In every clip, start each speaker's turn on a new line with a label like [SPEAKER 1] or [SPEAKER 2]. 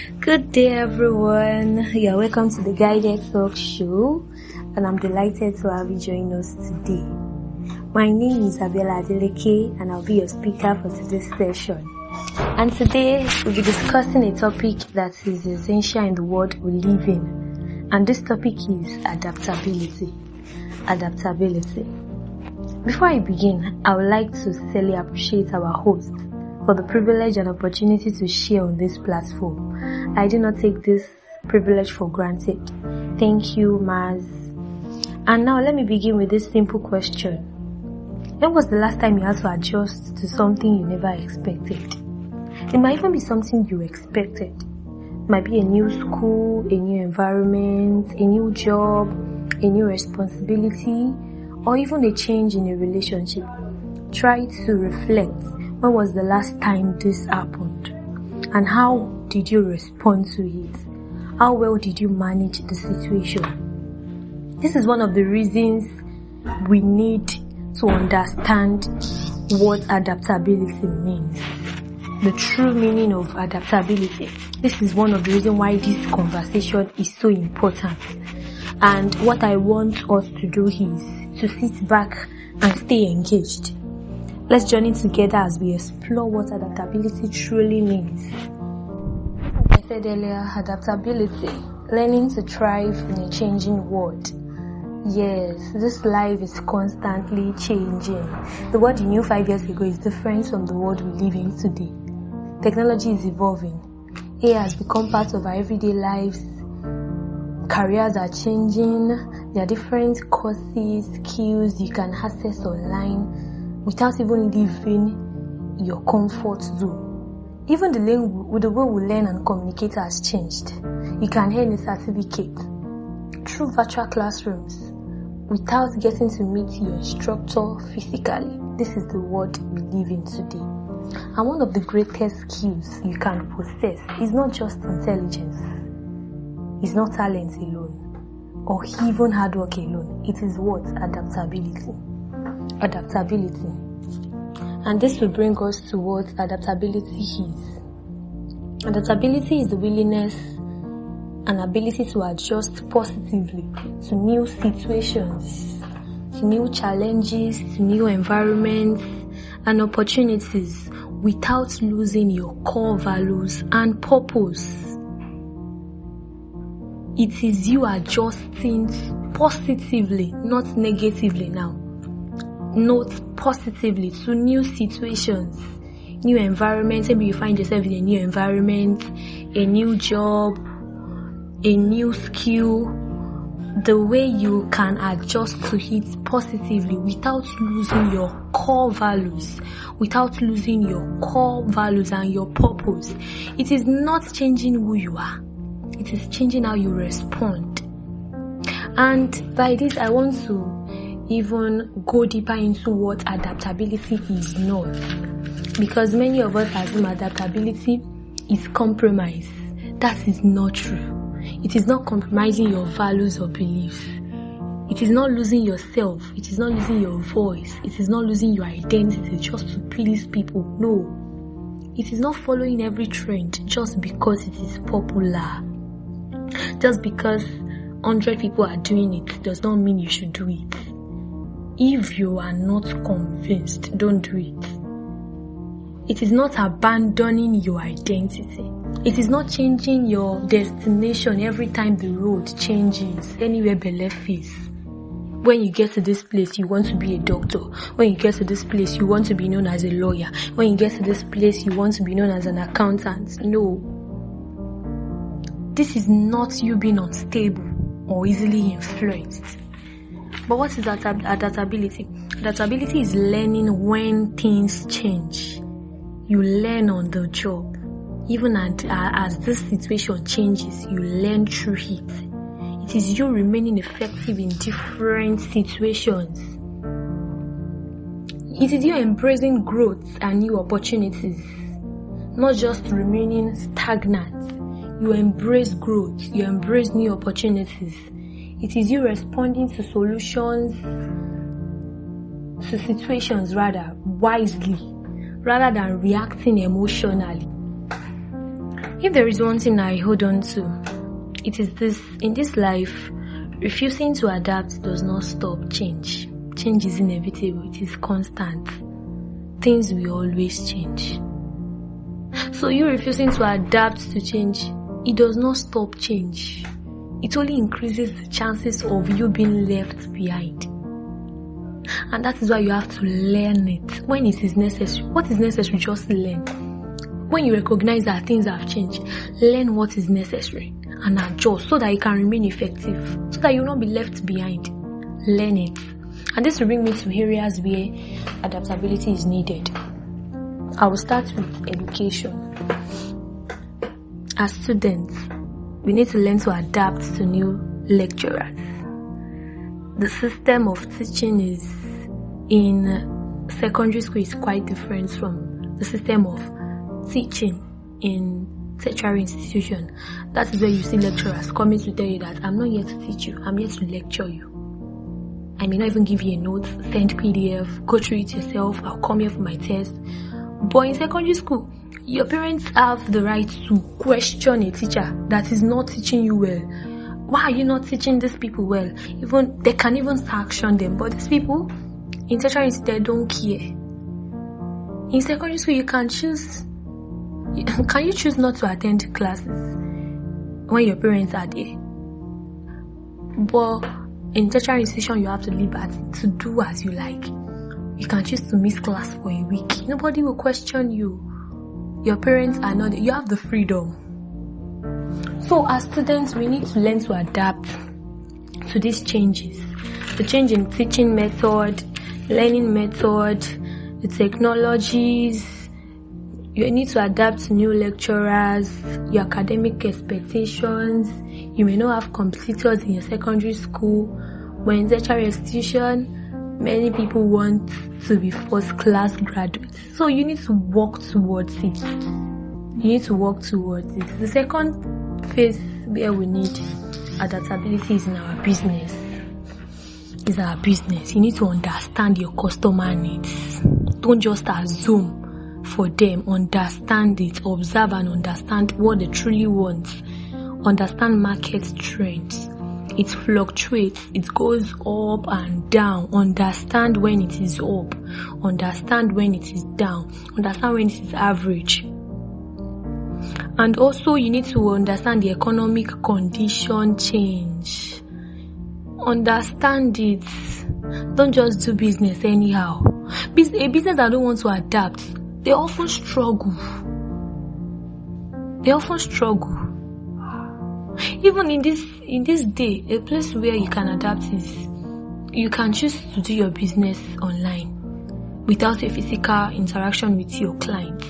[SPEAKER 1] Good day, everyone. You're welcome to the Guided Talk Show, and I'm delighted to have you join us today. My name is Adaptability, and I'll be your speaker for today's session. And today we'll be discussing a topic that is essential in the world we live in, and this topic is adaptability. Adaptability. Before I begin, I would like to sincerely appreciate our host for the privilege and opportunity to share on this platform. I do not take this privilege for granted. Thank you, Maz. And now let me begin with this simple question. When was the last time you had to adjust to something you never expected? It might even be something you expected. It might be a new school, a new environment, a new job, a new responsibility, or even a change in a relationship. Try to reflect. When was the last time this happened? And how did you respond to it? How well did you manage the situation? This is one of the reasons we need to understand what adaptability means. The true meaning of adaptability. This is one of the reasons why this conversation is so important. And what I want us to do is to sit back and stay engaged. Let's journey together as we explore what adaptability truly means. Like I said earlier, adaptability, learning to thrive in a changing world. Yes, this life is constantly changing. The world you knew 5 years ago is different from the world we live in today. Technology is evolving. AI has become part of our everyday lives. Careers are changing. There are different courses, skills you can access online without even leaving your comfort zone. Even the way we learn and communicate has changed. You can earn a certificate through virtual classrooms without getting to meet your instructor physically. This is the world we live in today. And one of the greatest skills you can possess is not just intelligence. It's not talent alone, or even hard work alone. It is what? Adaptability. Adaptability. And this will bring us to what adaptability is. Adaptability is the willingness and ability to adjust positively to new situations, to new challenges, to new environments and opportunities without losing your core values and purpose. It is you adjusting positively, not negatively now. Not positively to new situations, new environments. Maybe you find yourself in a new environment, a new job, a new skill. The way you can adjust to it positively without losing your core values, and your purpose. It is not changing who you are. It is changing how you respond. And by this, I want to even go deeper into what adaptability is not. Because many of us assume adaptability is compromise. That is not true. It is not compromising your values or beliefs. It is not losing yourself. It is not losing your voice. It is not losing your identity just to please people. No. It is not following every trend just because it is popular. Just because 100 people are doing it does not mean you should do it. If you are not convinced, don't do it. It is not abandoning your identity. It is not changing your destination every time the road changes. Anywhere belle face. When you get to this place, you want to be a doctor. When you get to this place, you want to be known as a lawyer. When you get to this place, you want to be known as an accountant. No. This is not you being unstable or easily influenced. But what is adaptability? Adaptability is learning when things change. You learn on the job. Even as this situation changes, you learn through it. It is you remaining effective in different situations. It is you embracing growth and new opportunities, not just remaining stagnant. You embrace growth. You embrace new opportunities. It is you responding to situations wisely, rather than reacting emotionally. If there is one thing I hold on to, it is this: in this life, refusing to adapt does not stop change. Change is inevitable, it is constant. Things will always change. So you refusing to adapt to change, it does not stop change. It only increases the chances of you being left behind. And that is why you have to learn it when it is necessary. What is necessary, just learn. When you recognize that things have changed, learn what is necessary and adjust so that you can remain effective, so that you will not be left behind. Learn it. And this will bring me to areas where adaptability is needed. I will start with education. As students, we need to learn to adapt to new lecturers. The system of teaching in secondary school is quite different from the system of teaching in tertiary institution. That is where you see lecturers coming to tell you that I'm not here to teach you, I'm here to lecture you. I may not even give you a note, send PDF, go through it yourself, I'll come here for my test. But in secondary school, your parents have the right to question a teacher that is not teaching you well. Why are you not teaching these people well? Even they can even sanction them. But these people in tertiary institution, they don't care. In secondary school, you can choose. Can you choose not to attend classes when your parents are there? But in tertiary institution, you have the liberty to do as you like. You can choose to miss class for a week. Nobody will question you. Your parents are not there. You have the freedom. So as students, we need to learn to adapt to these changes. The change in teaching method, learning method, the technologies. You need to adapt to new lecturers, your academic expectations. You may not have competitors in your secondary school. When in tertiary institution, many people want to be first-class graduates. So you need to work towards it. The second phase where we need adaptability is in our business. You need to understand your customer needs. Don't just assume for them. Understand it, observe and understand what they truly want. Understand market trends. It fluctuates, it goes up and down. Understand when it is up, understand when it is down, understand when it is average. And also you need to understand the economic condition change. Understand it. Don't just do business anyhow. A business that don't want to adapt, they often struggle. Even in this day, a place where you can adapt is you can choose to do your business online without a physical interaction with your clients.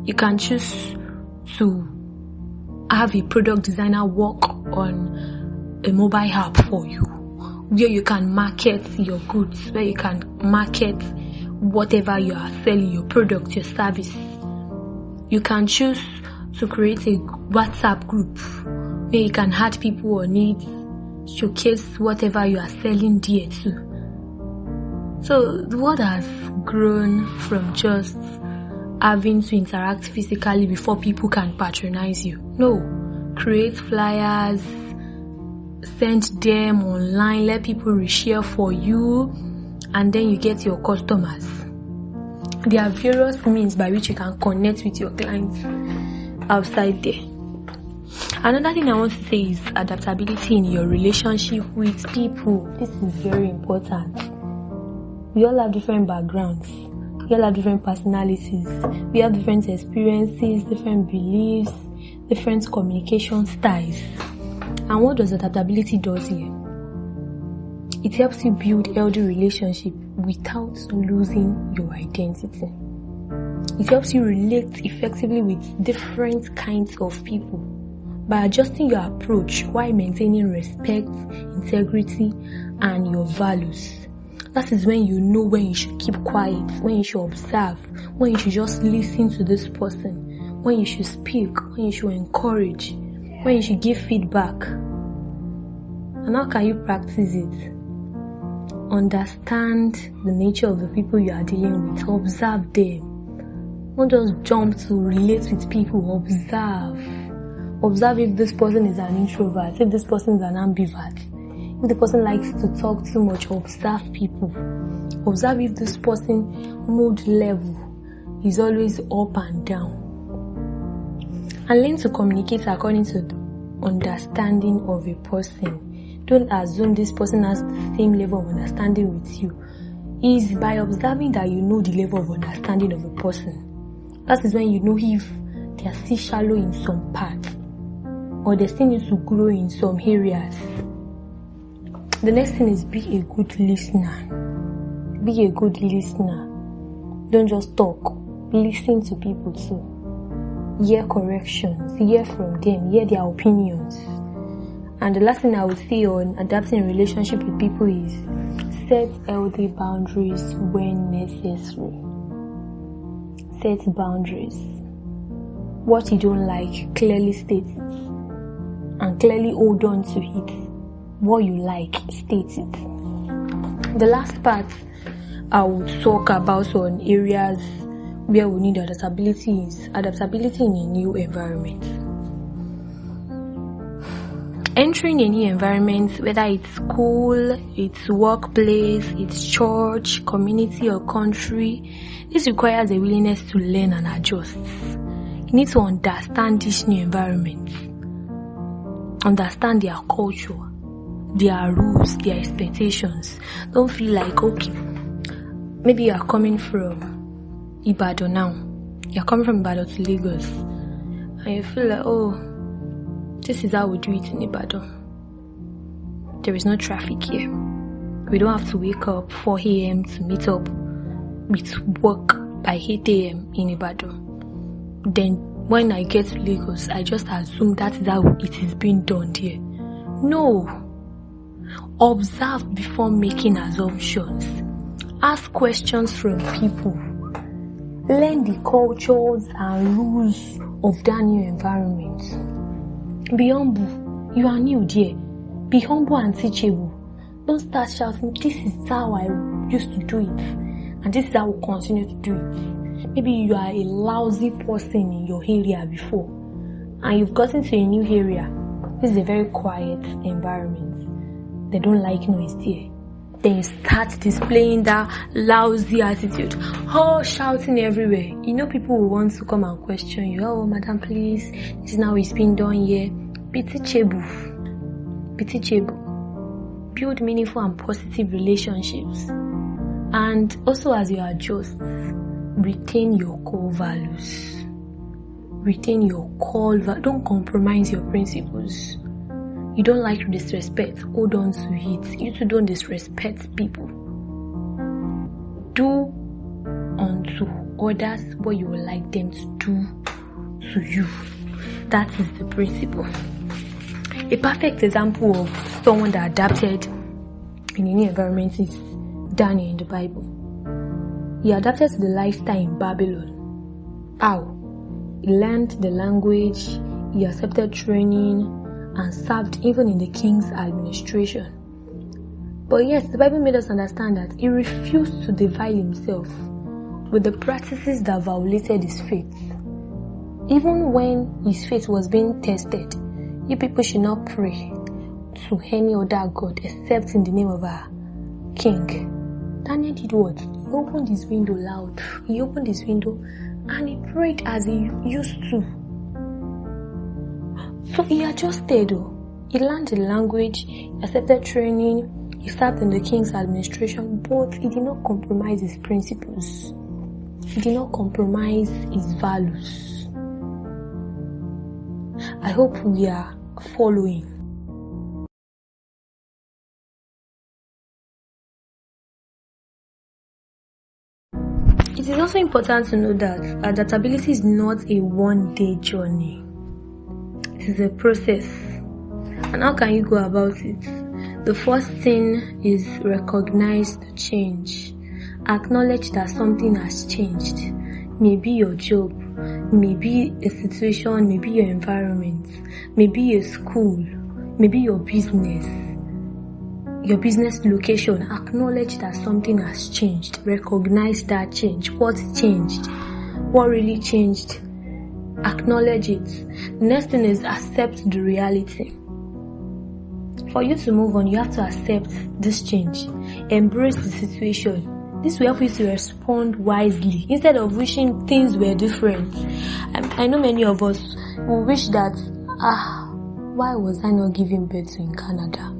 [SPEAKER 1] You can choose to have a product designer work on a mobile app for you, where you can market your goods, where you can market whatever you are selling, your product, your service. You can choose to create a WhatsApp group where you can add people on it, showcase whatever you are selling there too. So the world has grown from just having to interact physically before people can patronize you. No, create flyers, send them online, let people reshare for you, and then you get your customers. There are various means by which you can connect with your clients outside there. Another thing I want to say is adaptability in your relationship with people. This is very important. We all have different backgrounds. We all have different personalities. We have different experiences, different beliefs, different communication styles. And what does adaptability do here? It helps you build healthy relationships without losing your identity. It helps you relate effectively with different kinds of people by adjusting your approach while maintaining respect, integrity, and your values. That is when you know when you should keep quiet, when you should observe, when you should just listen to this person, when you should speak, when you should encourage, when you should give feedback. And how can you practice it? Understand the nature of the people you are dealing with. Observe them. Don't just jump to relate with people. Observe. Observe if this person is an introvert, if this person is an ambivert, if the person likes to talk too much. Observe people. Observe if this person mood level is always up and down. And learn to communicate according to the understanding of a person. Don't assume this person has the same level of understanding with you. It's by observing that you know the level of understanding of a person. That is when you know if they are still shallow in some parts or they still need to grow in some areas. The next thing is be a good listener. Be a good listener. Don't just talk. Listen to people too. Hear corrections. Hear from them. Hear their opinions. And the last thing I would say on adapting a relationship with people is set healthy boundaries when necessary. Set boundaries. What you don't like, clearly state it. And clearly hold on to it. What you like, state it. The last part I will talk about on areas where we need adaptability is adaptability in a new environment. Entering a new environment, whether it's school, it's workplace, it's church, community or country, this requires a willingness to learn and adjust. You need to understand this new environment. Understand their culture, their rules, their expectations. Don't feel like, okay, maybe you are coming from Ibadan now. You're coming from Ibadan to Lagos. And you feel like, oh, this is how we do it in Ibadan. There is no traffic here. We don't have to wake up 4 a.m. to meet up with work by 8 a.m. in Ibadan. Then when I get to Lagos, I just assume that is how it is being done here. No. Observe before making assumptions. Ask questions from people. Learn the cultures and rules of that new environment. Be humble. You are new there. Be humble and teachable. Don't start shouting, this is how I used to do it. And this is how I will continue to do it. Maybe you are a lousy person in your area before. And you've gotten to a new area. This is a very quiet environment. They don't like noise there. Then you start displaying that lousy attitude. Oh, shouting everywhere. You know people will want to come and question you. Oh, madam, please. This is how it's been done here. Be teachable. Be teachable. Build meaningful and positive relationships. And also as you adjust, retain your core values. Retain your core values. Don't compromise your principles. You don't like disrespect, hold on to it. You too don't disrespect people. Do unto others what you would like them to do to you. That is the principle. A perfect example of someone that adapted in any environment is Daniel in the Bible. He adapted to the lifestyle in Babylon. How? He learned the language, he accepted training, and served even in the king's administration. But yes, the Bible made us understand that he refused to defile himself with the practices that violated his faith. Even when his faith was being tested, you people should not pray to any other god except in the name of our king. Daniel did what? He opened his window loud. He opened his window and he prayed as he used to. So he adjusted. He learned the language, he accepted training, he served in the king's administration, but he did not compromise his principles. He did not compromise his values. I hope we are following. It is also important to know that adaptability is not a one-day journey. It is a process. And how can you go about it? The first thing is recognize the change. Acknowledge that something has changed. Maybe your job, maybe a situation, maybe your environment, maybe a school, maybe your business location. Acknowledge that something has changed. Recognize that change. What changed? What really changed? Acknowledge it. The next thing is accept the reality. For you to move on, you have to accept this change. Embrace the situation. This will help you to respond wisely instead of wishing things were different. I know many of us will wish that, why was I not giving birth in Canada?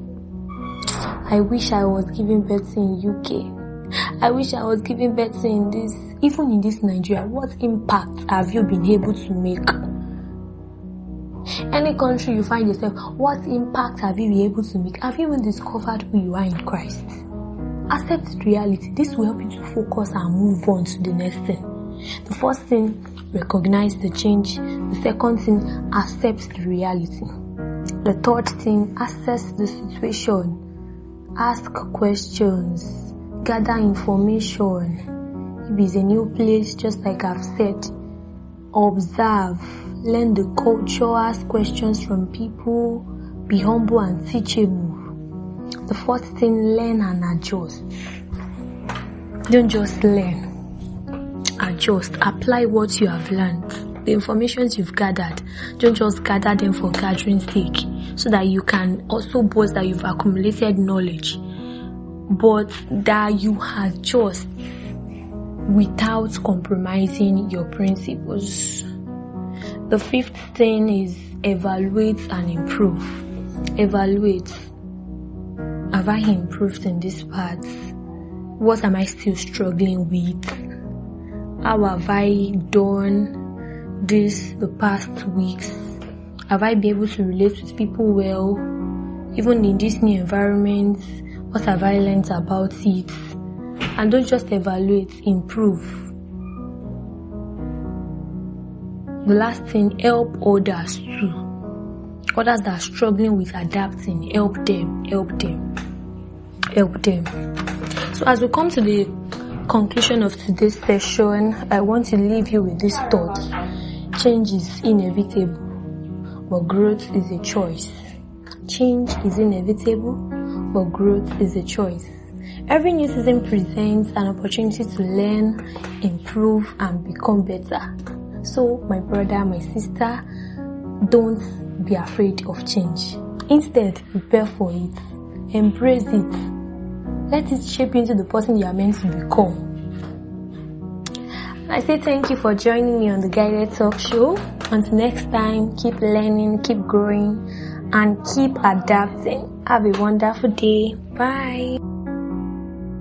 [SPEAKER 1] I wish I was giving birth in UK. I wish I was giving birth in this, even in this Nigeria. What impact have you been able to make? Any country you find yourself, what impact have you been able to make? Have you even discovered who you are in Christ? Accept reality. This will help you to focus and move on to the next thing. The first thing, recognize the change. The second thing, accept the reality. The third thing, assess the situation. Ask questions. Gather information. If it's a new place, just like I've said, observe. Learn the culture. Ask questions from people. Be humble and teachable. The fourth thing, learn and adjust. Don't just learn. Adjust. Apply what you have learned. The information you've gathered. Don't just gather them for gathering's sake, so that you can also boast that you've accumulated knowledge, but that you adjust without compromising your principles. The fifth thing is evaluate and improve. Evaluate. Have I improved in this part? What am I still struggling with? How have I done this the past weeks? Have I been able to relate with people well? Even in this new environment, what have I learned about it? And don't just evaluate, improve. The last thing, help others too. Others that are struggling with adapting, help them. So as we come to the conclusion of today's session, I want to leave you with this thought. Change is inevitable, but growth is a choice. Change is inevitable, but growth is a choice. Every new season presents an opportunity to learn, improve, and become better. So, my brother, my sister, don't be afraid of change. Instead, prepare for it. Embrace it. Let it shape you into the person you are meant to become. I say thank you for joining me on the Guided Talk Show. Until next time, keep learning, keep growing, and keep adapting. Have a wonderful day. Bye.